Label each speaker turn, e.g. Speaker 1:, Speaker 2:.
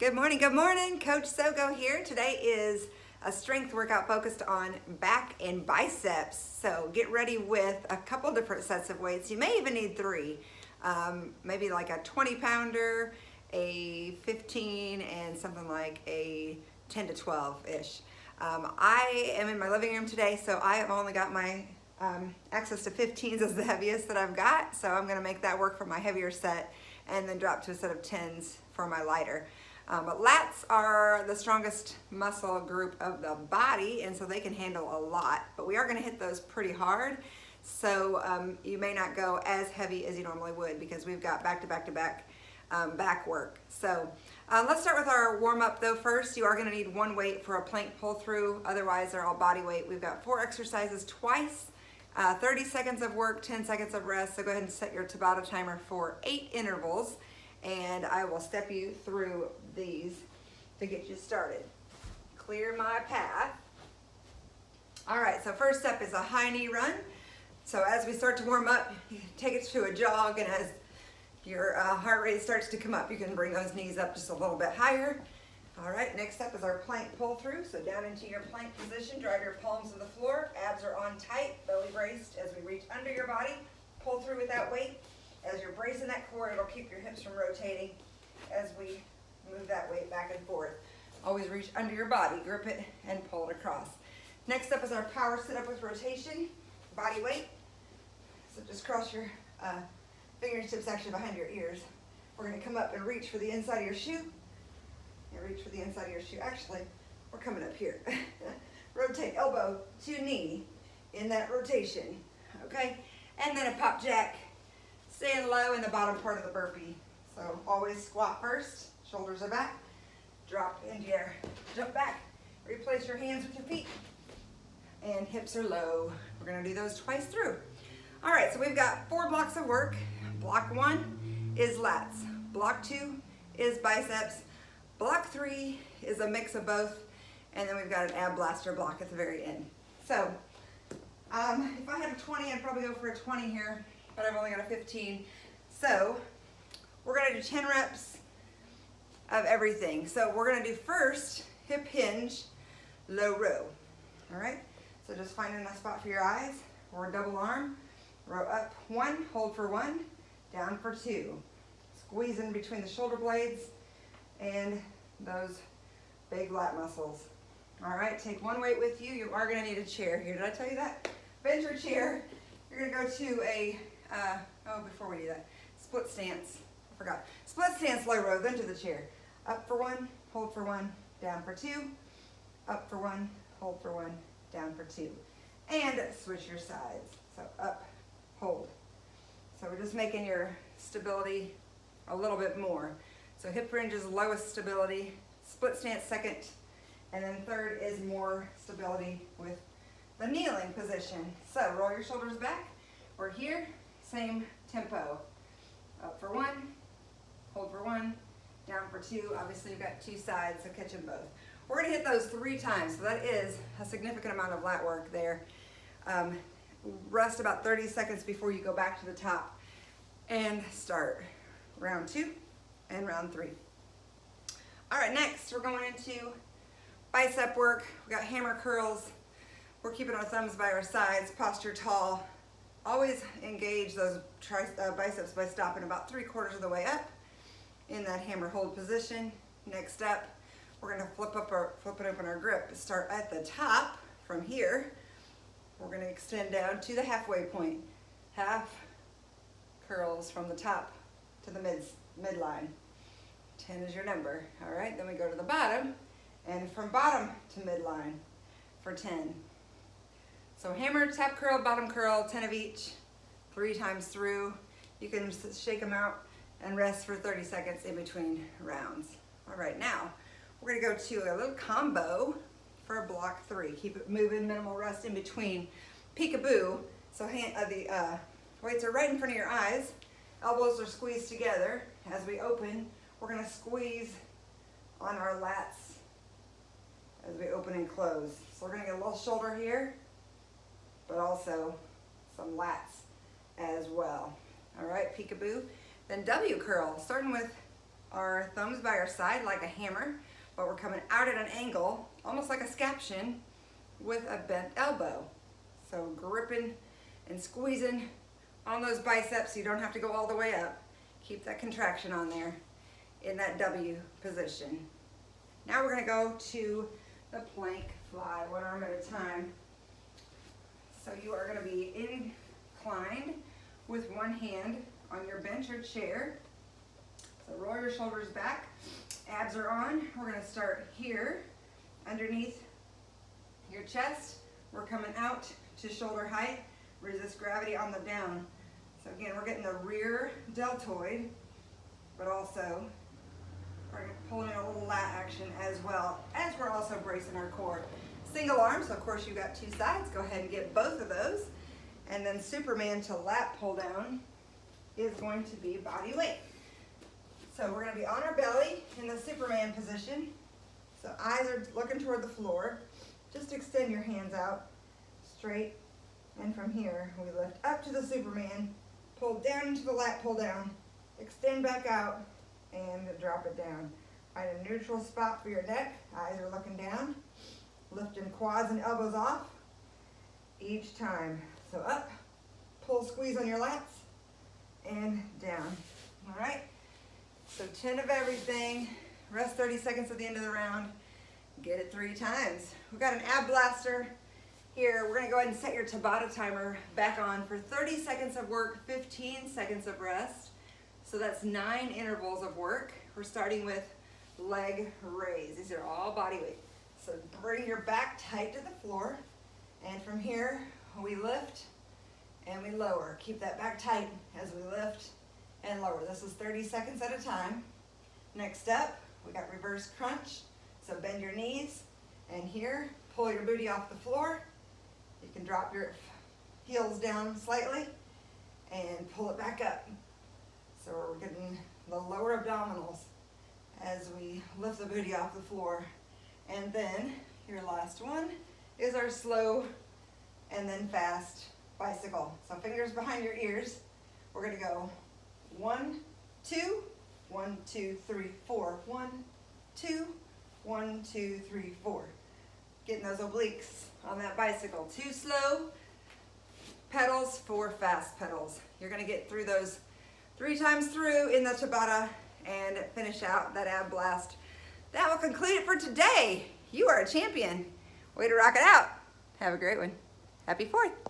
Speaker 1: Good morning, Coach Sogo here. Today is a strength workout focused on back and biceps. So get ready with a couple different sets of weights. You may even need three, maybe like a 20 pounder, a 15, and something like a 10 to 12-ish. I am in my living room today, so I have only got my access to 15s as the heaviest that I've got. So I'm gonna make that work for my heavier set and then drop to a set of 10s for my lighter. But lats are the strongest muscle group of the body, and so they can handle a lot, but we are going to hit those pretty hard. So you may not go as heavy as you normally would because we've got back to back back work. So let's start with our warm-up though. First, you are going to need one weight for a plank pull through, otherwise they're all body weight. We've got 4 exercises twice, 30 seconds of work, 10 seconds of rest. So go ahead and set your Tabata timer for 8 intervals, and I will step you through these to get you started. Clear my path. All right, so first step is a high knee run. So as we start to warm up, you take it to a jog, and as your heart rate starts to come up, you can bring those knees up just a little bit higher. All right, next up is our plank pull through. So down into your plank position, drive your palms to the floor, abs are on tight, belly braced as we reach under your body. Pull through with that weight. As you're bracing that core, it'll keep your hips from rotating as we move that weight back and forth. Always reach under your body, grip it, and pull it across. Next up is our power sit-up with rotation, body weight. So just cross your fingertips actually behind your ears. We're gonna come up and reach for the inside of your shoe. And reach for the inside of your shoe. Actually, we're coming up here. Rotate elbow to knee in that rotation, okay? And then a pop jack. Staying low in the bottom part of the burpee. So always squat first, shoulders are back, drop into your air, jump back, replace your hands with your feet, and hips are low. We're gonna do those twice through. All right, so we've got 4 blocks of work. Block 1 is lats. Block 2 is biceps. Block 3 is a mix of both, and then we've got an ab blaster block at the very end. So if I had a 20, I'd probably go for a 20 here, but I've only got a 15. So we're gonna do 10 reps of everything. So we're gonna do first hip hinge low row. All right, so just finding a spot for your eyes, or double arm, row up 1, hold for 1, down for 2. Squeeze in between the shoulder blades and those big lat muscles. All right, take one weight with you. You are gonna need a chair here. Did I tell you that? Bend your chair. You're gonna go to a, before we do that, split stance. I forgot. Split stance low row, then to the chair. Up for 1, hold for 1, down for 2. Up for 1, hold for 1, down for 2. And switch your sides. So up, hold. So we're just making your stability a little bit more. So hip hinge is lowest stability, split stance second, and then third is more stability with the kneeling position. So roll your shoulders back. We're here, same tempo. Up for 1, hold for 1, down for 2. Obviously you've got 2 sides, so catch them both. We're gonna hit those 3 times, so that is a significant amount of lat work there. Rest about 30 seconds before you go back to the top and start round 2 and round 3. All right, next we're going into bicep work. We got hammer curls. We're keeping our thumbs by our sides, posture tall. Always engage those biceps by stopping about 3/4 of the way up in that hammer hold position. Next up, we're gonna flip it open our grip. Start at the top from here. We're gonna extend down to the halfway point. Half curls from the top to the midline. 10 is your number. All right, then we go to the bottom, and from bottom to midline for 10. So hammer, tap curl, bottom curl, 10 of each, 3 times through. You can just shake them out and rest for 30 seconds in between rounds. All right, now we're gonna go to a little combo for block 3. Keep it moving, minimal rest in between. Peekaboo, so the weights are right in front of your eyes. Elbows are squeezed together. As we open, we're gonna squeeze on our lats as we open and close. So we're gonna get a little shoulder here, but also some lats as well. All right, peekaboo. Then W curl, starting with our thumbs by our side like a hammer, but we're coming out at an angle, almost like a scaption with a bent elbow. So gripping and squeezing on those biceps so you don't have to go all the way up. Keep that contraction on there in that W position. Now we're gonna go to the plank fly, one arm at a time. So you are gonna be inclined with one hand on your bench or chair. So roll your shoulders back, abs are on. We're gonna start here, underneath your chest. We're coming out to shoulder height, resist gravity on the down. So again, we're getting the rear deltoid, but also we're pulling in a little lat action as well, as we're also bracing our core. Single arm, so of course you've got two sides. Go ahead and get both of those. And then Superman to lat pull down is going to be body weight. So we're gonna be on our belly in the Superman position. So eyes are looking toward the floor. Just extend your hands out straight. And from here, we lift up to the Superman, pull down into the lat pull down, extend back out, and drop it down. Find a neutral spot for your neck. Eyes are looking down. Lifting quads and elbows off each time. So up, pull, squeeze on your lats, and down. All right? So 10 of everything. Rest 30 seconds at the end of the round. Get it 3 times. We've got an ab blaster here. We're gonna go ahead and set your Tabata timer back on for 30 seconds of work, 15 seconds of rest. So that's 9 intervals of work. We're starting with leg raise. These are all body weight. So bring your back tight to the floor. And from here, we lift and we lower. Keep that back tight as we lift and lower. This is 30 seconds at a time. Next up, we got reverse crunch. So bend your knees, and here, pull your booty off the floor. You can drop your heels down slightly and pull it back up. So we're getting the lower abdominals as we lift the booty off the floor. And then your last one is our slow and then fast bicycle. So fingers behind your ears. We're gonna go 1, 2, 1, 2, 3, 4, 1, 2, 1, 2, 3, 4. Getting those obliques on that bicycle. 2 slow pedals, 4 fast pedals. You're gonna get through those 3 times through in the Tabata and finish out that ab blast. That will conclude it for today. You are a champion. Way to rock it out. Have a great one. Happy 4th.